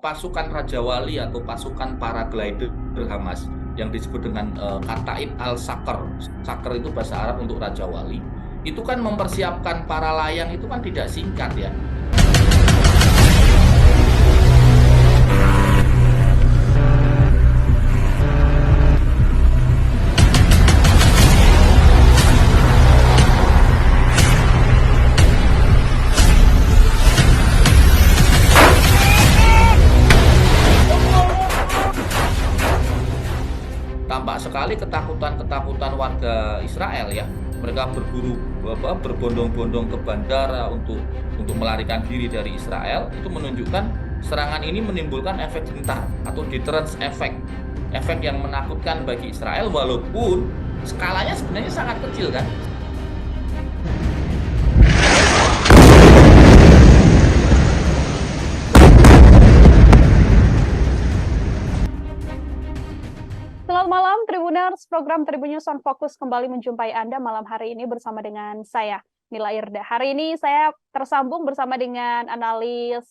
pasukan Raja Wali atau pasukan paraglider Hamas yang disebut dengan Kataib al-Sakr. Sakr itu bahasa Arab untuk Raja Wali. Itu kan mempersiapkan para layang itu kan tidak singkat ya. Tampak sekali ketakutan-ketakutan warga Israel ya. Mereka berbondong-bondong ke bandara untuk melarikan diri dari Israel. Itu menunjukkan serangan ini menimbulkan efek gentar atau deterrence effect, efek yang menakutkan bagi Israel walaupun skalanya sebenarnya sangat kecil kan. Selamat malam Tribuners, program Tribun News on Focus kembali menjumpai Anda malam hari ini bersama dengan saya, Nila Irda. Hari ini saya tersambung bersama dengan analis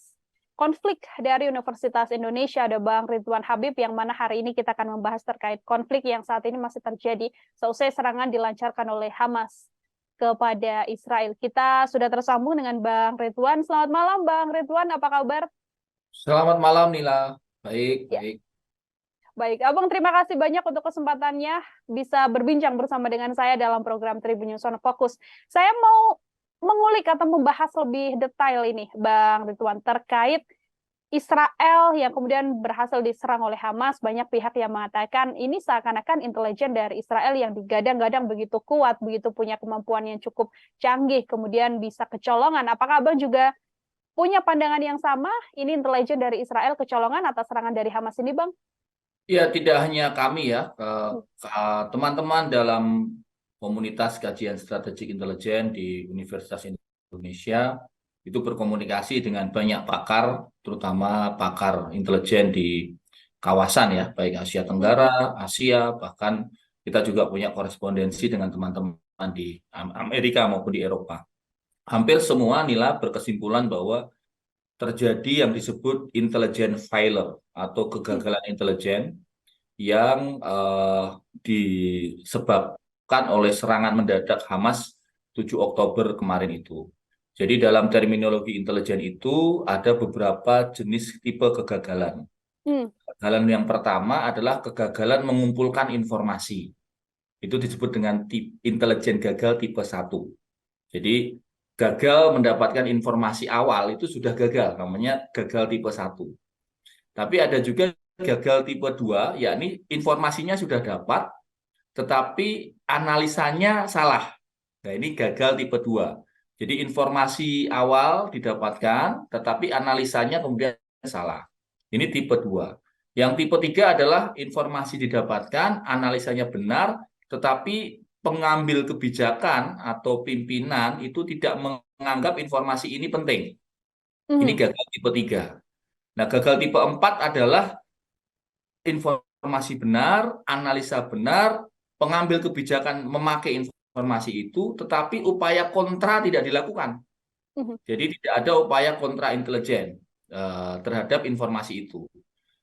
konflik dari Universitas Indonesia, ada Bang Ridwan Habib, yang mana hari ini kita akan membahas terkait konflik yang saat ini masih terjadi seusai serangan dilancarkan oleh Hamas kepada Israel. Kita sudah tersambung dengan Bang Ridwan. Selamat malam Bang Ridwan, apa kabar? Selamat malam Nila, baik, Ya. baik. Baik, Abang, terima kasih banyak untuk kesempatannya bisa berbincang bersama dengan saya dalam program Tribun News on Focus. Saya mau mengulik atau membahas lebih detail ini, Bang Ridwan, terkait Israel yang kemudian berhasil diserang oleh Hamas. Banyak pihak yang mengatakan ini seakan-akan intelijen dari Israel yang digadang-gadang begitu kuat, begitu punya kemampuan yang cukup canggih, kemudian bisa kecolongan. Apakah Abang juga punya pandangan yang sama? Ini intelijen dari Israel kecolongan atas serangan dari Hamas ini, Bang? Ya, tidak hanya kami ya, teman-teman dalam komunitas kajian strategik intelijen di Universitas Indonesia itu berkomunikasi dengan banyak pakar, terutama pakar intelijen di kawasan ya, baik Asia Tenggara, Asia, bahkan kita juga punya korespondensi dengan teman-teman di Amerika maupun di Eropa. Hampir semua Nila berkesimpulan bahwa terjadi yang disebut intelligent failure atau kegagalan intelijen yang disebabkan oleh serangan mendadak Hamas 7 Oktober kemarin itu. Jadi dalam terminologi intelijen itu ada beberapa jenis tipe kegagalan. Kegagalan yang pertama adalah kegagalan mengumpulkan informasi. Itu disebut dengan intelijen gagal tipe 1. Jadi gagal mendapatkan informasi awal itu sudah gagal, namanya gagal tipe 1. Tapi ada juga gagal tipe 2, yakni informasinya sudah dapat, tetapi analisanya salah. Nah, ini gagal tipe 2. Jadi informasi awal didapatkan, tetapi analisanya kemudian salah. Ini tipe 2. Yang tipe 3 adalah informasi didapatkan, analisanya benar, tetapi pengambil kebijakan atau pimpinan itu tidak menganggap informasi ini penting. Ini gagal tipe 3. Nah, gagal tipe 4 adalah informasi benar, analisa benar, pengambil kebijakan memakai informasi itu, tetapi upaya kontra tidak dilakukan. Jadi tidak ada upaya kontra intelijen terhadap informasi itu.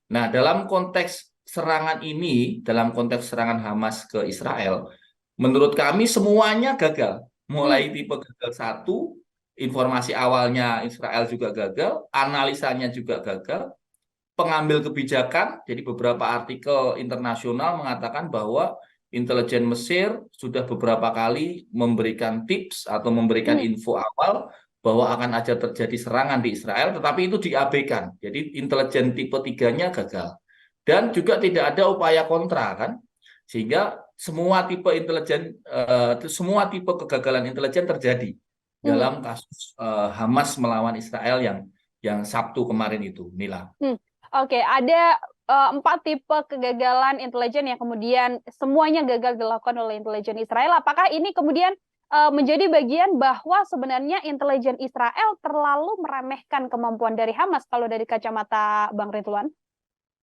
Nah, dalam konteks serangan ini, dalam konteks serangan Hamas ke Israel, menurut kami semuanya gagal. Mulai tipe gagal 1, informasi awalnya Israel juga gagal, analisanya juga gagal, pengambil kebijakan, jadi beberapa artikel internasional mengatakan bahwa intelijen Mesir sudah beberapa kali memberikan tips atau memberikan info awal bahwa akan ada terjadi serangan di Israel, tetapi itu diabaikan. Jadi intelijen tipe 3-nya gagal. Dan juga tidak ada upaya kontra kan, sehingga semua tipe intelijen, semua tipe kegagalan intelijen terjadi dalam kasus Hamas melawan Israel yang Sabtu kemarin itu, Nila. Oke, ada 4 tipe kegagalan intelijen yang kemudian semuanya gagal dilakukan oleh intelijen Israel. Apakah ini kemudian menjadi bagian bahwa sebenarnya intelijen Israel terlalu meremehkan kemampuan dari Hamas kalau dari kacamata Bang Ridwan?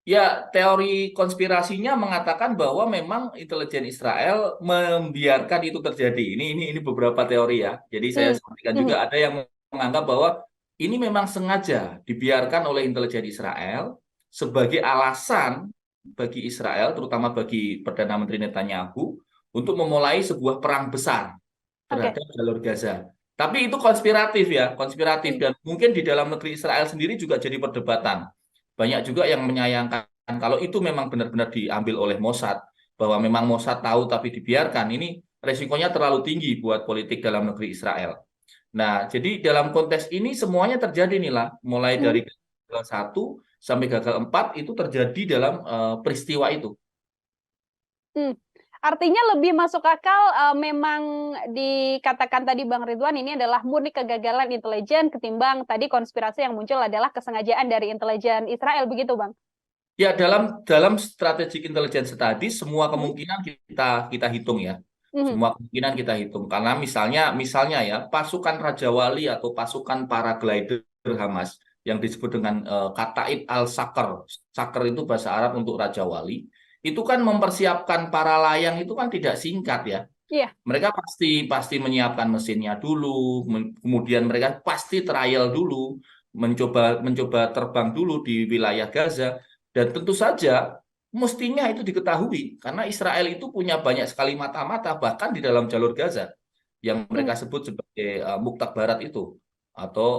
Ya, teori konspirasinya mengatakan bahwa memang intelijen Israel membiarkan itu terjadi. Ini beberapa teori ya. Jadi saya sampaikan juga ada yang menganggap bahwa ini memang sengaja dibiarkan oleh intelijen Israel sebagai alasan bagi Israel, terutama bagi Perdana Menteri Netanyahu, untuk memulai sebuah perang besar Oke. terhadap jalur Gaza. Tapi itu konspiratif ya, konspiratif, Hmm. dan mungkin di dalam negeri Israel sendiri juga jadi perdebatan. Banyak juga yang menyayangkan kalau itu memang benar-benar diambil oleh Mossad, bahwa memang Mossad tahu tapi dibiarkan, ini resikonya terlalu tinggi buat politik dalam negeri Israel. Nah, jadi dalam konteks ini semuanya terjadi nih lah, mulai Hmm. dari gagal 1 sampai gagal 4 itu terjadi dalam peristiwa itu. Hmm. Artinya lebih masuk akal memang dikatakan tadi Bang Ridwan ini adalah murni kegagalan intelijen ketimbang tadi konspirasi yang muncul adalah kesengajaan dari intelijen Israel, begitu Bang? Ya, dalam strategic intelligence tadi semua Hmm. kemungkinan kita kita hitung ya. Hmm. Semua kemungkinan kita hitung karena misalnya ya pasukan Raja Wali atau pasukan paraglider Hamas yang disebut dengan Kataib al-Sakr. Sakr itu bahasa Arab untuk Raja Wali. Itu kan mempersiapkan para layang itu kan tidak singkat ya. Iya. Mereka pasti pasti menyiapkan mesinnya dulu, kemudian mereka pasti trial dulu, mencoba mencoba terbang dulu di wilayah Gaza, dan tentu saja mestinya itu diketahui karena Israel itu punya banyak sekali mata-mata bahkan di dalam jalur Gaza yang Hmm. mereka sebut sebagai Muktak Barat itu atau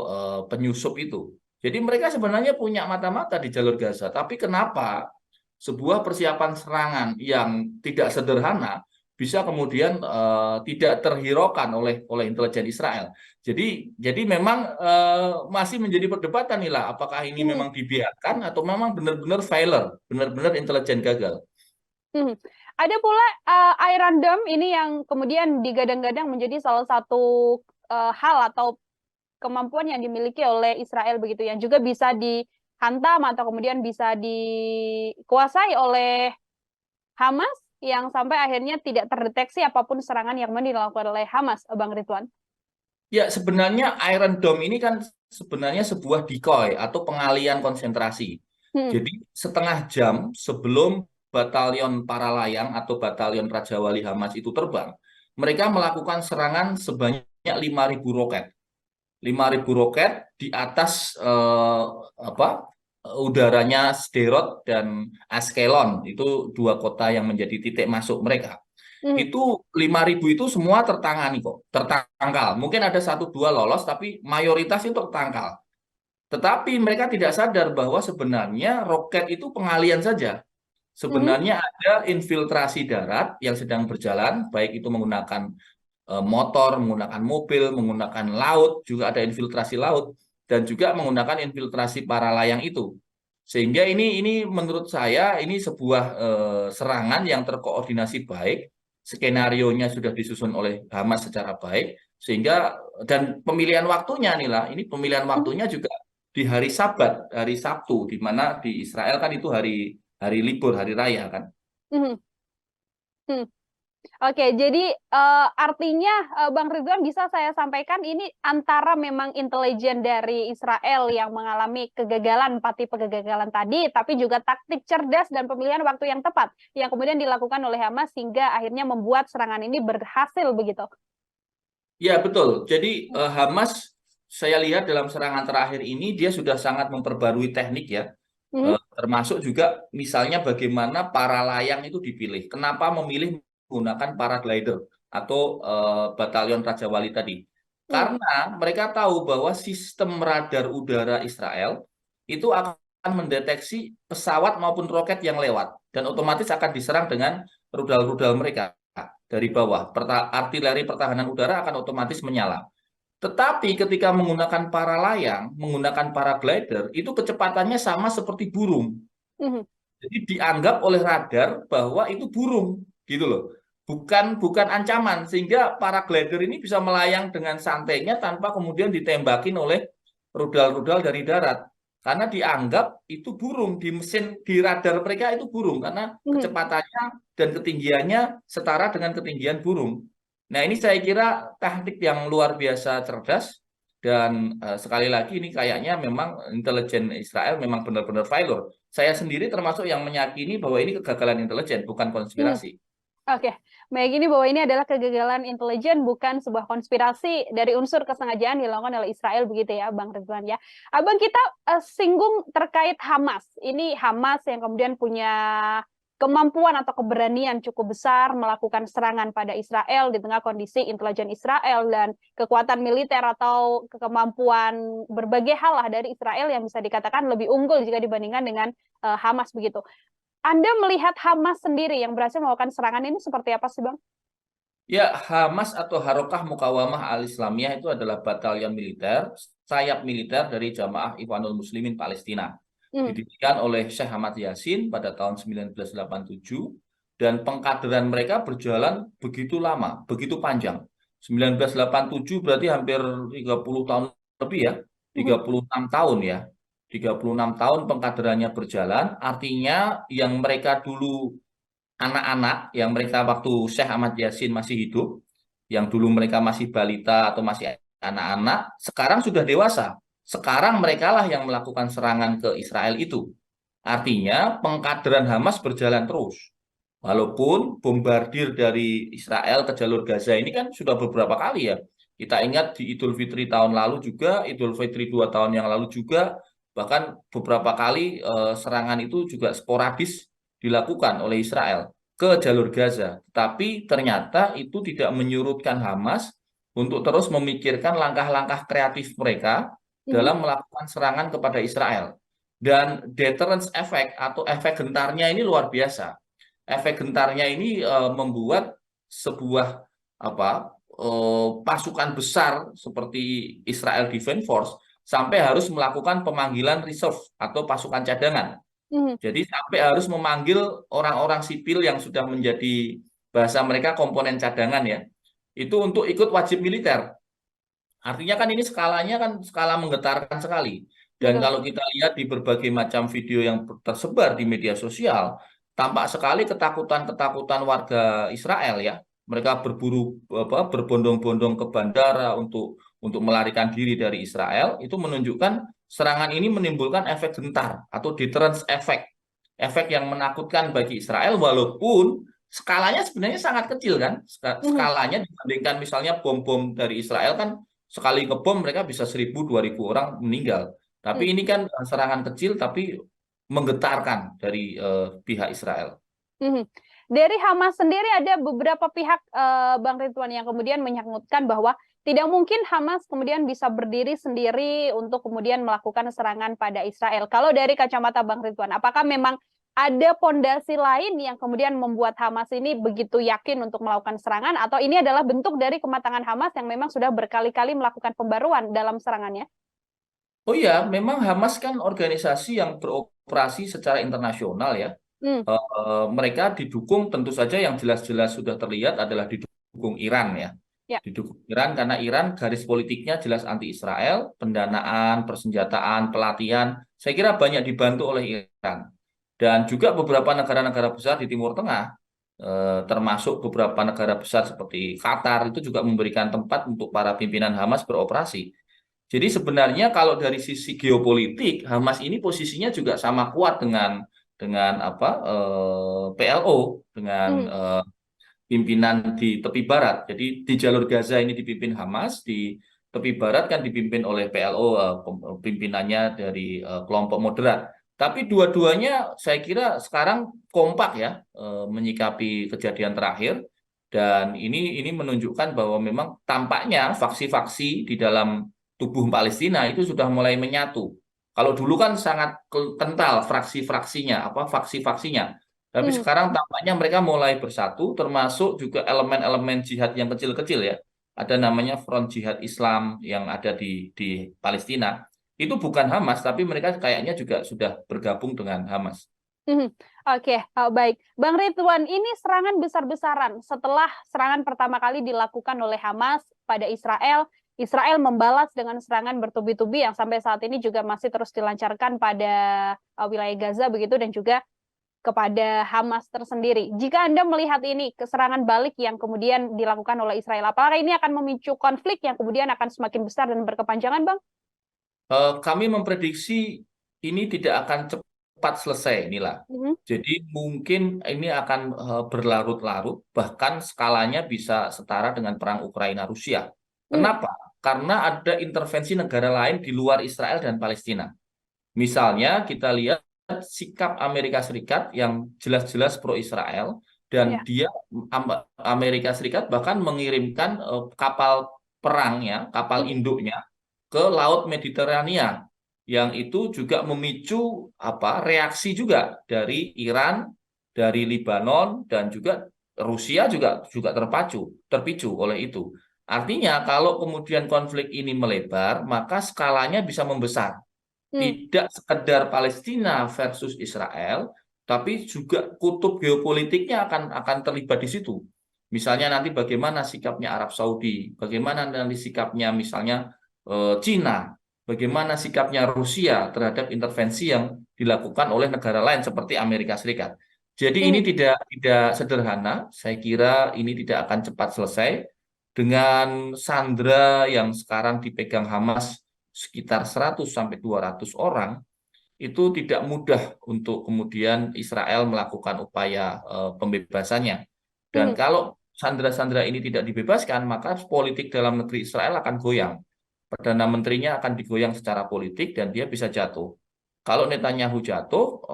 penyusup itu. Jadi mereka sebenarnya punya mata-mata di jalur Gaza, tapi kenapa sebuah persiapan serangan yang tidak sederhana bisa kemudian tidak terhiraukan oleh intelijen Israel. Jadi memang masih menjadi perdebatan nih lah, apakah ini Hmm. memang dibiarkan atau memang benar-benar failure, benar-benar intelijen gagal. Hmm. Ada pula Iron Dome ini yang kemudian digadang-gadang menjadi salah satu hal atau kemampuan yang dimiliki oleh Israel begitu, yang juga bisa dihantam atau kemudian bisa dikuasai oleh Hamas yang sampai akhirnya tidak terdeteksi apapun serangan yang dilakukan oleh Hamas, Bang Ridwan. Ya, sebenarnya Iron Dome ini kan sebenarnya sebuah decoy atau pengalian konsentrasi. Hmm. Jadi setengah jam sebelum batalion para layang atau batalion Raja Wali Hamas itu terbang, mereka melakukan serangan sebanyak 5.000 roket. 5.000 roket di atas udaranya Sderot dan Askelon, itu dua kota yang menjadi titik masuk mereka. Hmm. Itu 5.000 itu semua tertangani kok, tertangkal. Mungkin ada satu dua lolos, tapi mayoritas itu tertangkal. Tetapi mereka tidak sadar bahwa sebenarnya roket itu pengalian saja. Hmm. Sebenarnya ada infiltrasi darat yang sedang berjalan, baik itu menggunakan motor, menggunakan mobil, menggunakan laut, juga ada infiltrasi laut, dan juga menggunakan infiltrasi para layang itu. Sehingga ini menurut saya ini sebuah serangan yang terkoordinasi baik, skenarionya sudah disusun oleh Hamas secara baik, sehingga dan pemilihan waktunya nih lah, ini pemilihan Hmm. waktunya juga di hari Sabat, hari Sabtu, di mana di Israel kan itu hari hari libur, hari raya kan. Hmm. Hmm. Oke, jadi artinya Bang Ridwan bisa saya sampaikan ini antara memang intelijen dari Israel yang mengalami kegagalan, 4 tipe kegagalan tadi, tapi juga taktik cerdas dan pemilihan waktu yang tepat yang kemudian dilakukan oleh Hamas hingga akhirnya membuat serangan ini berhasil begitu. Ya, betul. Jadi Hamas saya lihat dalam serangan terakhir ini dia sudah sangat memperbarui teknik ya. Hmm. Termasuk juga misalnya bagaimana para layang itu dipilih. Kenapa memilih menggunakan paraglider atau batalion Raja Wali tadi? Hmm. Karena mereka tahu bahwa sistem radar udara Israel itu akan mendeteksi pesawat maupun roket yang lewat dan otomatis akan diserang dengan rudal-rudal mereka dari bawah. Artileri pertahanan udara akan otomatis menyala. Tetapi ketika menggunakan para layang, menggunakan paraglider, itu kecepatannya sama seperti burung. Hmm. Jadi dianggap oleh radar bahwa itu burung, gitu loh. Bukan ancaman, sehingga paraglider ini bisa melayang dengan santainya tanpa kemudian ditembakin oleh rudal-rudal dari darat. Karena dianggap itu burung, di mesin, di radar mereka itu burung, karena Hmm. kecepatannya dan ketinggiannya setara dengan ketinggian burung. Nah, ini saya kira taktik yang luar biasa cerdas, dan sekali lagi ini kayaknya memang intelijen Israel memang benar-benar failure. Saya sendiri termasuk yang meyakini bahwa ini kegagalan intelijen, bukan Hmm. konspirasi. Oke, baik, ini bahwa ini adalah kegagalan intelijen, bukan sebuah konspirasi dari unsur kesengajaan dilakukan oleh Israel, begitu ya, Bang Ridwan ya. Abang, kita singgung terkait Hamas. Ini Hamas yang kemudian punya kemampuan atau keberanian cukup besar melakukan serangan pada Israel di tengah kondisi intelijen Israel dan kekuatan militer atau kemampuan berbagai hal lah dari Israel yang bisa dikatakan lebih unggul jika dibandingkan dengan Hamas, begitu. Anda melihat Hamas sendiri yang berhasil melakukan serangan ini seperti apa sih, Bang? Ya, Hamas atau Harokah Mukawamah Al-Islamiyah itu adalah batalion militer, sayap militer dari Jamaah Ikhwanul Muslimin Palestina. Hmm. Didirikan oleh Syekh Ahmad Yasin pada tahun 1987 dan pengkaderan mereka berjalan begitu lama, begitu panjang. 1987 berarti hampir 30 tahun lebih ya, 36 tahun ya. 36 tahun pengkaderannya berjalan, artinya yang mereka dulu anak-anak yang mereka waktu Syekh Ahmad Yasin masih hidup, yang dulu mereka masih balita atau masih anak-anak, sekarang sudah dewasa. Sekarang mereka lah yang melakukan serangan ke Israel itu. Artinya pengkaderan Hamas berjalan terus. Walaupun bombardir dari Israel ke jalur Gaza ini kan sudah beberapa kali ya. Kita ingat di Idul Fitri tahun lalu juga, Idul Fitri 2 tahun yang lalu juga, bahkan beberapa kali serangan itu juga sporadis dilakukan oleh Israel ke jalur Gaza. Tapi ternyata itu tidak menyurutkan Hamas untuk terus memikirkan langkah-langkah kreatif mereka dalam melakukan serangan kepada Israel. Dan deterrence effect atau efek gentarnya ini luar biasa. Efek gentarnya ini membuat sebuah pasukan besar seperti Israel Defense Force sampai harus melakukan pemanggilan reserve atau pasukan cadangan. Jadi sampai harus memanggil orang-orang sipil yang sudah menjadi bahasa mereka komponen cadangan ya. Itu untuk ikut wajib militer. Artinya kan ini skalanya kan skala menggetarkan sekali. Dan Betul. kalau kita lihat di berbagai macam video yang tersebar di media sosial, tampak sekali ketakutan-ketakutan warga Israel ya. Mereka berbondong-bondong ke bandara untuk melarikan diri dari Israel. Itu menunjukkan serangan ini menimbulkan efek gentar atau deterrence effect. Efek yang menakutkan bagi Israel walaupun skalanya sebenarnya sangat kecil kan. Skalanya dibandingkan misalnya bom-bom dari Israel kan sekali ngebom mereka bisa 1.000-2.000 orang meninggal. Tapi ini kan serangan kecil tapi menggetarkan dari pihak Israel. Dari Hamas sendiri ada beberapa pihak, Bang Ridwan, yang kemudian menyangutkan bahwa tidak mungkin Hamas kemudian bisa berdiri sendiri untuk kemudian melakukan serangan pada Israel. Kalau dari kacamata Bang Ridwan, apakah memang ada pondasi lain yang kemudian membuat Hamas ini begitu yakin untuk melakukan serangan, atau ini adalah bentuk dari kematangan Hamas yang memang sudah berkali-kali melakukan pembaruan dalam serangannya? Oh ya, memang Hamas kan organisasi yang beroperasi secara internasional ya. Mereka didukung tentu saja yang jelas-jelas sudah terlihat adalah didukung Iran ya. Ya. Didukung Iran karena Iran garis politiknya jelas anti-Israel, pendanaan, persenjataan, pelatihan, saya kira banyak dibantu oleh Iran. Dan juga beberapa negara-negara besar di Timur Tengah, termasuk beberapa negara besar seperti Qatar, itu juga memberikan tempat untuk para pimpinan Hamas beroperasi. Jadi sebenarnya kalau dari sisi geopolitik, Hamas ini posisinya juga sama kuat dengan PLO, dengan pimpinan di tepi barat. Jadi di jalur Gaza ini dipimpin Hamas, di tepi barat kan dipimpin oleh PLO, pimpinannya dari kelompok moderat. Tapi dua-duanya saya kira sekarang kompak ya menyikapi kejadian terakhir, dan ini menunjukkan bahwa memang tampaknya faksi-faksi di dalam tubuh Palestina itu sudah mulai menyatu. Kalau dulu kan sangat kental fraksi-fraksinya, faksi-faksinya. Tapi sekarang tampaknya mereka mulai bersatu, termasuk juga elemen-elemen jihad yang kecil-kecil ya. Ada namanya Front Jihad Islam yang ada di Palestina. Itu bukan Hamas, tapi mereka kayaknya juga sudah bergabung dengan Hamas. Oke, baik. Bang Ridwan, ini serangan besar-besaran setelah serangan pertama kali dilakukan oleh Hamas pada Israel. Israel membalas dengan serangan bertubi-tubi yang sampai saat ini juga masih terus dilancarkan pada wilayah Gaza begitu, dan juga kepada Hamas tersendiri. Jika Anda melihat ini serangan balik yang kemudian dilakukan oleh Israel, apakah ini akan memicu konflik yang kemudian akan semakin besar dan berkepanjangan, Bang? Kami memprediksi ini tidak akan cepat cepat selesai inilah. Jadi mungkin ini akan berlarut-larut, bahkan skalanya bisa setara dengan perang Ukraina-Rusia. Kenapa? Karena ada intervensi negara lain di luar Israel dan Palestina. Misalnya kita lihat sikap Amerika Serikat yang jelas-jelas pro-Israel, dan Amerika Serikat bahkan mengirimkan kapal perangnya, kapal induknya ke Laut Mediterania, yang itu juga memicu reaksi juga dari Iran, dari Lebanon, dan juga Rusia juga terpicu oleh itu. Artinya kalau kemudian konflik ini melebar, maka skalanya bisa membesar. Tidak sekedar Palestina versus Israel, tapi juga kutub geopolitiknya akan terlibat di situ. Misalnya nanti bagaimana sikapnya Arab Saudi, bagaimana nanti sikapnya misalnya Cina, bagaimana sikapnya Rusia terhadap intervensi yang dilakukan oleh negara lain seperti Amerika Serikat. Jadi ini tidak sederhana. Saya kira ini tidak akan cepat selesai. Dengan sandera yang sekarang dipegang Hamas sekitar 100 sampai 200 orang, itu tidak mudah untuk kemudian Israel melakukan upaya pembebasannya. Dan kalau sandera-sandera ini tidak dibebaskan, maka politik dalam negeri Israel akan goyang. Perdana Menterinya akan digoyang secara politik dan dia bisa jatuh. Kalau Netanyahu jatuh,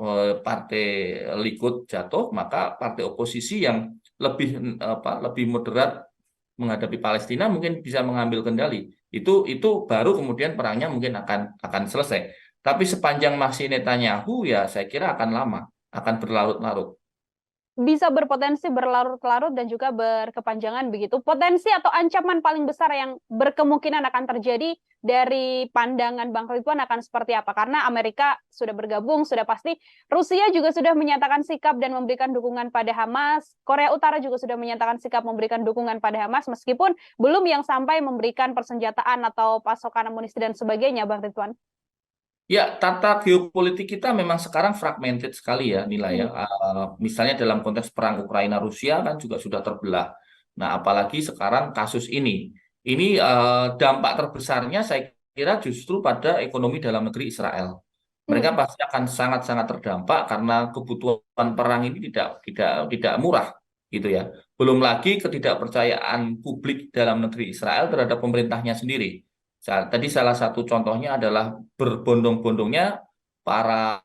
partai Likud jatuh, maka partai oposisi yang lebih moderat menghadapi Palestina mungkin bisa mengambil kendali. Itu baru kemudian perangnya mungkin akan selesai. Tapi sepanjang masih Netanyahu, ya saya kira akan lama, akan berlarut-larut. Bisa berpotensi berlarut-larut dan juga berkepanjangan begitu. Potensi atau ancaman paling besar yang berkemungkinan akan terjadi dari pandangan Bang Ridwan akan seperti apa? Karena Amerika sudah bergabung, sudah pasti. Rusia juga sudah menyatakan sikap dan memberikan dukungan pada Hamas. Korea Utara juga sudah menyatakan sikap memberikan dukungan pada Hamas, meskipun belum yang sampai memberikan persenjataan atau pasokan amunisi dan sebagainya, Bang Ridwan. Ya, tata geopolitik kita memang sekarang fragmented sekali ya, nilai ya. Misalnya dalam konteks perang Ukraina-Rusia kan juga sudah terbelah. Nah, apalagi sekarang kasus ini. Ini dampak terbesarnya saya kira justru pada ekonomi dalam negeri Israel. Mereka pasti akan sangat-sangat terdampak karena kebutuhan perang ini tidak murah, gitu ya. Belum lagi ketidakpercayaan publik dalam negeri Israel terhadap pemerintahnya sendiri. Tadi salah satu contohnya adalah berbondong-bondongnya para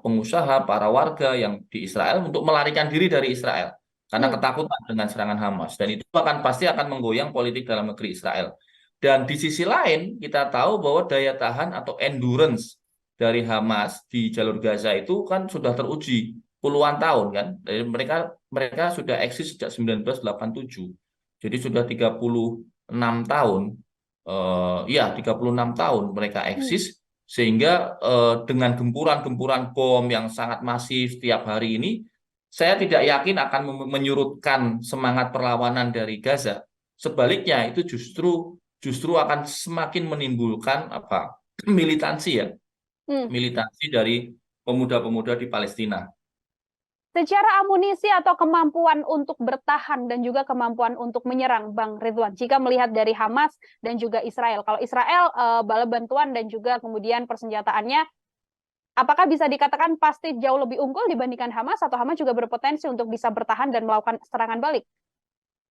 pengusaha, para warga yang di Israel untuk melarikan diri dari Israel karena ketakutan dengan serangan Hamas, dan itu pasti akan menggoyang politik dalam negeri Israel. Dan di sisi lain kita tahu bahwa daya tahan atau endurance dari Hamas di jalur Gaza itu kan sudah teruji puluhan tahun kan. Jadi mereka sudah eksis sejak 1987. Jadi sudah 36 tahun. 36 tahun mereka eksis, sehingga dengan gempuran-gempuran bom yang sangat masif tiap hari ini, saya tidak yakin akan menyurutkan semangat perlawanan dari Gaza. Sebaliknya itu justru akan semakin menimbulkan militansi ya, militansi dari pemuda-pemuda di Palestina. Secara amunisi atau kemampuan untuk bertahan dan juga kemampuan untuk menyerang, Bang Ridwan, jika melihat dari Hamas dan juga Israel. Kalau Israel bala bantuan dan juga kemudian persenjataannya, apakah bisa dikatakan pasti jauh lebih unggul dibandingkan Hamas, atau Hamas juga berpotensi untuk bisa bertahan dan melakukan serangan balik?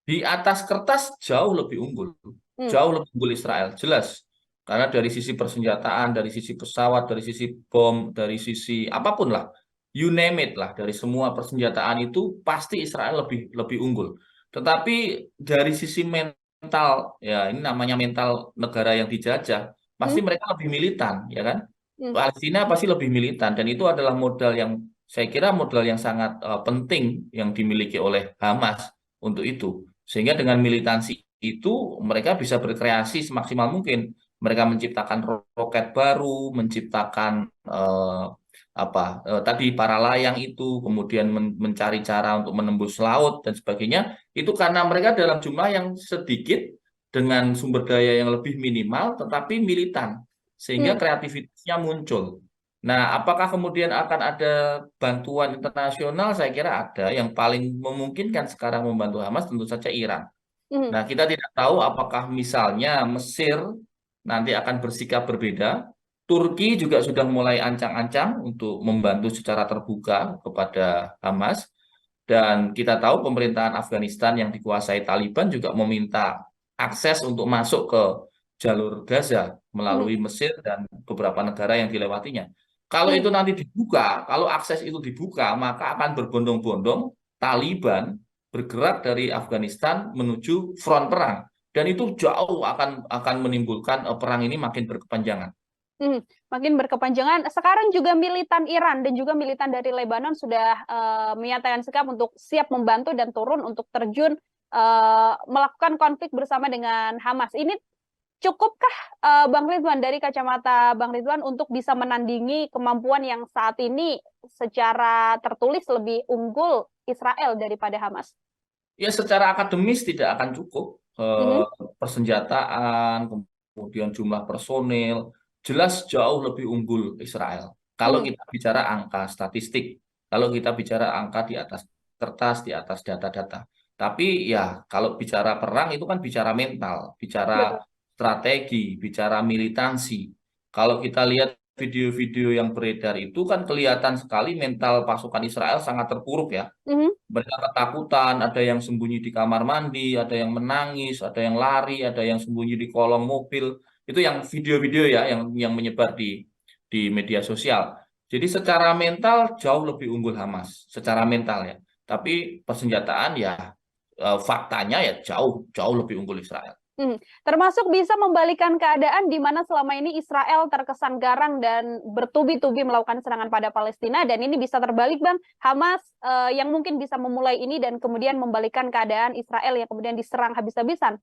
Di atas kertas jauh lebih unggul. Jauh lebih unggul Israel, jelas. Karena dari sisi persenjataan, dari sisi pesawat, dari sisi bom, dari sisi apapun lah, you name it lah, dari semua persenjataan itu pasti Israel lebih unggul. Tetapi dari sisi mental, ya ini namanya mental negara yang dijajah, pasti mereka lebih militan, ya kan? Palestina pasti lebih militan, dan itu adalah modal yang saya kira modal yang sangat penting yang dimiliki oleh Hamas untuk itu. Sehingga dengan militansi itu mereka bisa berkreasi semaksimal mungkin. Mereka menciptakan roket baru, menciptakan tadi para layang itu, kemudian mencari cara untuk menembus laut dan sebagainya. Itu karena mereka dalam jumlah yang sedikit dengan sumber daya yang lebih minimal, tetapi militan, sehingga kreativitasnya muncul. Nah, apakah kemudian akan ada bantuan internasional? Saya kira ada. Yang paling memungkinkan sekarang membantu Hamas tentu saja Iran. Nah, kita tidak tahu apakah misalnya Mesir nanti akan bersikap berbeda Turki juga sudah mulai ancang-ancang untuk membantu secara terbuka kepada Hamas. Dan kita tahu pemerintahan Afghanistan yang dikuasai Taliban juga meminta akses untuk masuk ke jalur Gaza Mhm. melalui Mesir dan beberapa negara yang dilewatinya. Kalau Mhm. itu nanti dibuka, kalau akses itu dibuka, maka akan berbondong-bondong Taliban bergerak dari Afghanistan menuju front perang. Dan itu jauh akan menimbulkan perang ini makin berkepanjangan. Makin berkepanjangan. Sekarang juga militan Iran dan juga militan dari Lebanon sudah menyatakan sikap untuk siap membantu dan turun untuk terjun melakukan konflik bersama dengan Hamas. Ini cukupkah Bang Ridwan, dari kacamata Bang Ridwan, untuk bisa menandingi kemampuan yang saat ini secara tertulis lebih unggul Israel daripada Hamas? Ya, secara akademis tidak akan cukup. Mhm. Eh, Persenjataan, kemudian jumlah personil, jelas jauh lebih unggul Israel. Kalau Mhm. kita bicara angka statistik, kalau kita bicara angka di atas kertas, di atas data-data. Tapi ya, kalau bicara perang itu kan bicara mental, bicara Betul. strategi, bicara militansi. Kalau kita lihat video-video yang beredar itu kan kelihatan sekali mental pasukan Israel sangat terpuruk ya. Mhm. Mereka ketakutan, ada yang sembunyi di kamar mandi, ada yang menangis, ada yang lari, ada yang sembunyi di kolong mobil. Itu yang video-video ya yang menyebar di media sosial. Jadi secara mental jauh lebih unggul Hamas, secara mental ya. Tapi persenjataan ya, faktanya ya jauh jauh lebih unggul Israel. Termasuk bisa membalikan keadaan di mana selama ini Israel terkesan garang dan bertubi-tubi melakukan serangan pada Palestina, dan ini bisa terbalik, Bang. Hamas yang mungkin bisa memulai ini dan kemudian membalikan keadaan Israel yang kemudian diserang habis-habisan.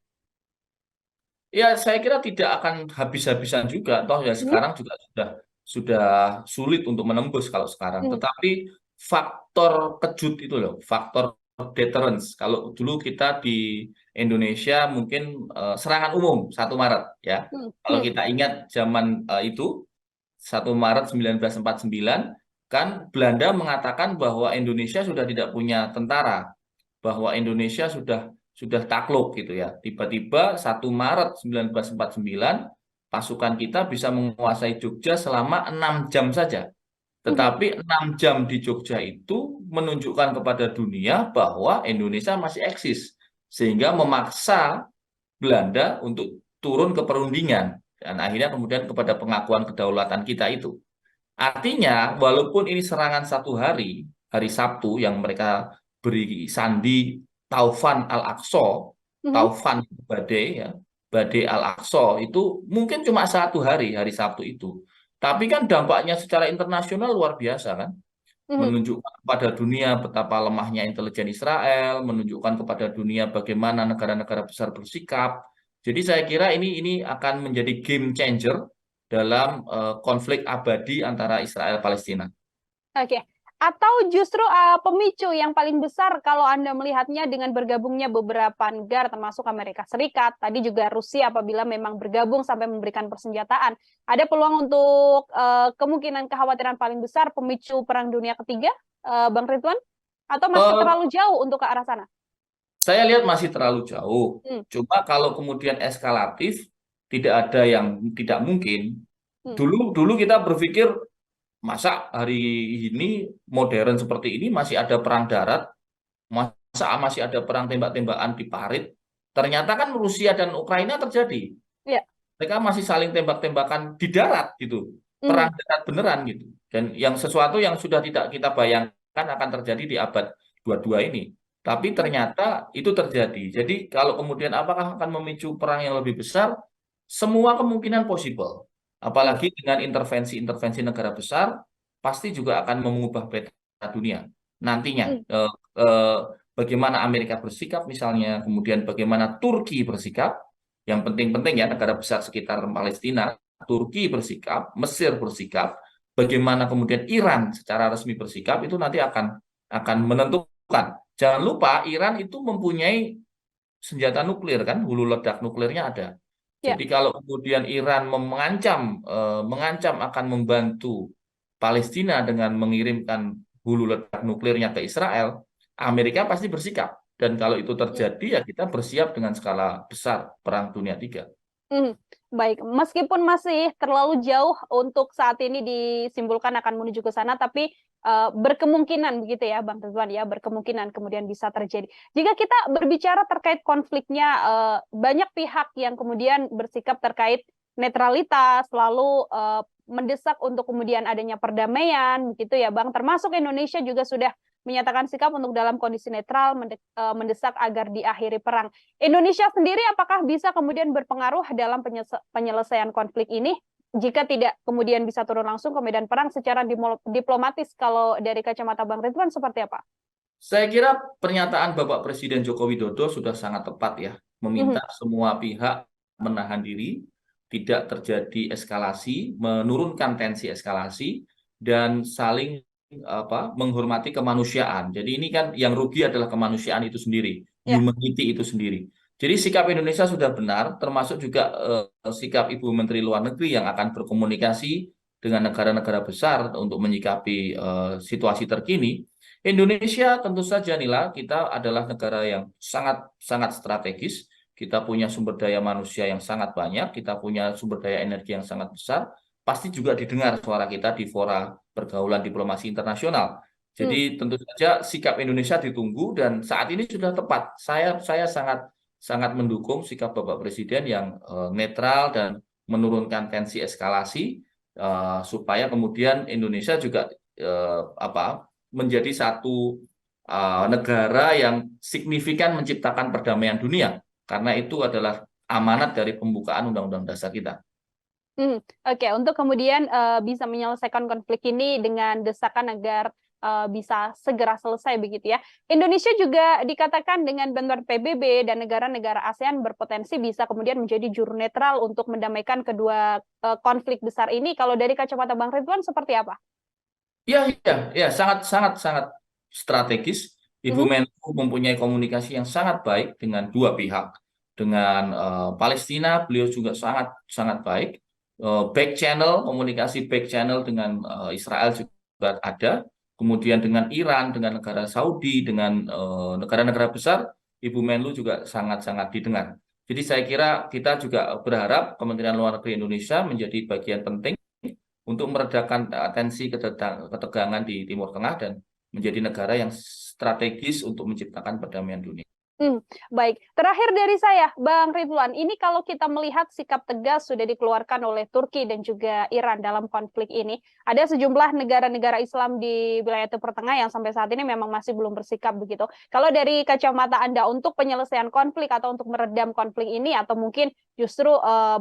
Ya, saya kira tidak akan habis-habisan juga. Toh ya Mhm. sekarang juga sudah sulit untuk menembus kalau sekarang. Mhm. Tetapi faktor kejut itu loh, faktor deterrence. Kalau dulu kita di Indonesia mungkin serangan umum 1 Maret ya. Mhm. Kalau Mhm. kita ingat zaman itu 1 Maret 1949 kan Belanda mengatakan bahwa Indonesia sudah tidak punya tentara, bahwa Indonesia sudah takluk gitu ya. Tiba-tiba 1 Maret 1949 pasukan kita bisa menguasai Jogja selama 6 jam saja. Mhm. Tetapi 6 jam di Jogja itu menunjukkan kepada dunia bahwa Indonesia masih eksis. Sehingga memaksa Belanda untuk turun ke perundingan. Dan akhirnya kemudian kepada pengakuan kedaulatan kita itu. Artinya, walaupun ini serangan 1 hari, hari Sabtu yang mereka beri sandi Taufan Al-Aqsa, Mhm. Taufan Badai ya, Badai Al-Aqsa itu mungkin cuma 1 hari, hari Sabtu itu. Tapi kan dampaknya secara internasional luar biasa kan, Mhm. menunjukkan kepada dunia betapa lemahnya intelijen Israel, menunjukkan kepada dunia bagaimana negara-negara besar bersikap. Jadi saya kira ini akan menjadi game changer dalam konflik abadi antara Israel Palestina. Oke. Atau justru pemicu yang paling besar kalau Anda melihatnya dengan bergabungnya beberapa negara termasuk Amerika Serikat, tadi juga Rusia apabila memang bergabung sampai memberikan persenjataan, ada peluang untuk kemungkinan kekhawatiran paling besar pemicu Perang Dunia Ketiga, Bang Ridwan? Atau masih Eh, terlalu jauh untuk ke arah sana? saya lihat masih terlalu jauh. Hmm. Cuma kalau kemudian eskalatif, tidak ada yang tidak mungkin. Hmm. Dulu dulu kita berpikir masa hari ini modern seperti ini masih ada perang darat, masa masih ada perang tembak-tembakan di parit. Ternyata kan Rusia dan Ukraina terjadi. Ya. Mereka masih saling tembak-tembakan di darat gitu. Hmm. Perang darat beneran gitu. Dan yang sesuatu yang sudah tidak kita bayangkan akan terjadi di abad 22 ini. Tapi Hmm. ternyata itu terjadi. Jadi kalau kemudian apakah akan memicu perang yang lebih besar? Semua kemungkinan possible. Hmm. Apalagi dengan intervensi-intervensi negara besar, pasti juga akan mengubah peta dunia. Nantinya, Hmm. bagaimana Amerika bersikap misalnya, kemudian bagaimana Turki bersikap, yang penting-penting ya negara besar sekitar Palestina, Turki bersikap, Mesir bersikap, bagaimana kemudian Iran secara resmi bersikap itu nanti akan menentukan. Jangan lupa Iran itu mempunyai senjata nuklir kan, hulu ledak nuklirnya ada. Ya. Jadi kalau kemudian Iran mengancam akan membantu Palestina dengan mengirimkan hulu ledak nuklirnya ke Israel, Amerika pasti bersikap. Dan kalau itu Hmm. terjadi ya kita bersiap dengan skala besar Perang Dunia III. Hmm. Baik, meskipun masih terlalu jauh untuk saat ini disimpulkan akan menuju ke sana, tapi berkemungkinan begitu ya, Bang Ridwan ya, berkemungkinan kemudian bisa terjadi. Jika kita berbicara terkait konfliknya, banyak pihak yang kemudian bersikap terkait netralitas, lalu mendesak untuk kemudian adanya perdamaian, begitu ya, Bang. Termasuk Indonesia juga sudah menyatakan sikap untuk dalam kondisi netral, mendesak agar diakhiri perang. Indonesia sendiri apakah bisa kemudian berpengaruh dalam penyelesaian konflik ini jika tidak kemudian bisa turun langsung ke medan perang secara diplomatis? Kalau dari kacamata Bang Ridwan seperti apa? Saya kira pernyataan Bapak Presiden Joko Widodo sudah sangat tepat ya, meminta semua pihak menahan diri, tidak terjadi eskalasi, menurunkan tensi eskalasi, dan saling menghormati kemanusiaan. Jadi ini kan yang rugi adalah kemanusiaan itu sendiri, humanity itu sendiri. Jadi sikap Indonesia sudah benar, termasuk juga sikap Ibu Menteri Luar Negeri yang akan berkomunikasi dengan negara-negara besar untuk menyikapi situasi terkini. Indonesia tentu saja Nila, kita adalah negara yang sangat strategis. Kita punya sumber daya manusia yang sangat banyak, kita punya sumber daya energi yang sangat besar. Pasti juga didengar suara kita di fora pergaulan diplomasi internasional. Jadi tentu saja sikap Indonesia ditunggu dan saat ini sudah tepat. Saya sangat mendukung sikap Bapak Presiden yang netral dan menurunkan tensi eskalasi supaya kemudian Indonesia juga menjadi satu negara yang signifikan menciptakan perdamaian dunia karena itu adalah amanat dari pembukaan Undang-Undang Dasar kita. Oke, untuk kemudian bisa menyelesaikan konflik ini dengan desakan agar bisa segera selesai begitu ya. Indonesia juga dikatakan dengan bantuan PBB dan negara-negara ASEAN berpotensi bisa kemudian menjadi juru netral untuk mendamaikan kedua konflik besar ini. Kalau dari kacamata Bang Ridwan seperti apa? Ya, sangat strategis. Ibu Menlu mempunyai komunikasi yang sangat baik dengan dua pihak. Dengan Palestina, beliau juga sangat baik. Komunikasi back channel dengan Israel juga ada. Kemudian dengan Iran, dengan negara Saudi, dengan negara-negara besar, Ibu Menlu juga sangat didengar. Jadi saya kira kita juga berharap Kementerian Luar Negeri Indonesia menjadi bagian penting untuk meredakan tensi ketegangan di Timur Tengah dan menjadi negara yang strategis untuk menciptakan perdamaian dunia. Baik, terakhir dari saya, Bang Ridwan, ini kalau kita melihat sikap tegas sudah dikeluarkan oleh Turki dan juga Iran dalam konflik ini, ada sejumlah negara-negara Islam di wilayah Timur Tengah yang sampai saat ini memang masih belum bersikap begitu. Kalau dari kacamata Anda untuk penyelesaian konflik atau untuk meredam konflik ini, atau mungkin justru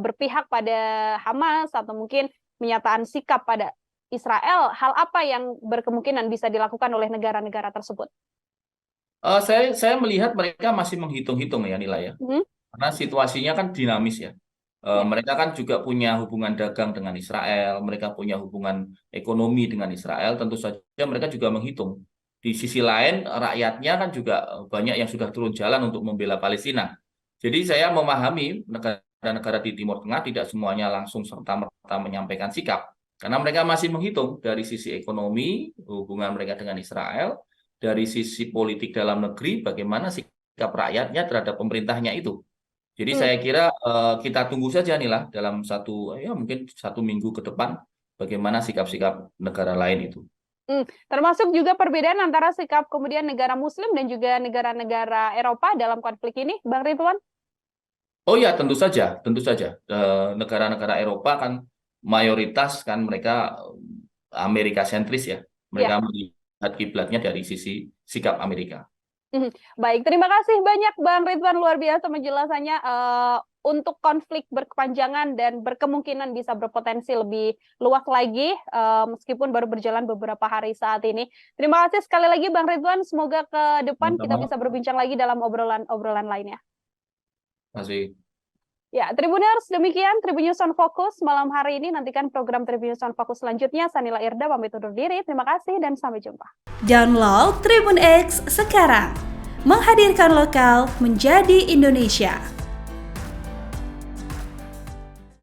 berpihak pada Hamas atau mungkin penyataan sikap pada Israel, hal apa yang berkemungkinan bisa dilakukan oleh negara-negara tersebut? Saya melihat mereka masih menghitung-hitung ya nilai ya, karena situasinya kan dinamis ya. Mereka kan juga punya hubungan dagang dengan Israel, mereka punya hubungan ekonomi dengan Israel, tentu saja mereka juga menghitung. Di sisi lain, rakyatnya kan juga banyak yang sudah turun jalan untuk membela Palestina. Jadi saya memahami negara-negara di Timur Tengah tidak semuanya langsung serta-merta menyampaikan sikap, karena mereka masih menghitung dari sisi ekonomi, hubungan mereka dengan Israel, dari sisi politik dalam negeri, bagaimana sikap rakyatnya terhadap pemerintahnya itu. Jadi saya kira kita tunggu saja nih lah dalam mungkin 1 minggu ke depan bagaimana sikap-sikap negara lain itu. Termasuk juga perbedaan antara sikap kemudian negara Muslim dan juga negara-negara Eropa dalam konflik ini, Bang Ridwan? Oh ya, tentu saja. Negara-negara Eropa kan mayoritas kan mereka Amerika sentris ya. Mereka melihat kiblatnya dari sisi sikap Amerika. Baik, terima kasih banyak Bang Ridwan, luar biasa penjelasannya untuk konflik berkepanjangan dan berkemungkinan bisa berpotensi lebih luas lagi meskipun baru berjalan beberapa hari saat ini. Terima kasih sekali lagi Bang Ridwan, semoga ke depan kita bisa berbincang lagi dalam obrolan lainnya. Terima kasih. Ya, Tribuners, demikian Tribun News on Focus malam hari ini. Nantikan program Tribun News on Focus selanjutnya. Sanila Irda pamit undur diri. Terima kasih dan sampai jumpa. Download Tribun X sekarang. Menghadirkan lokal menjadi Indonesia.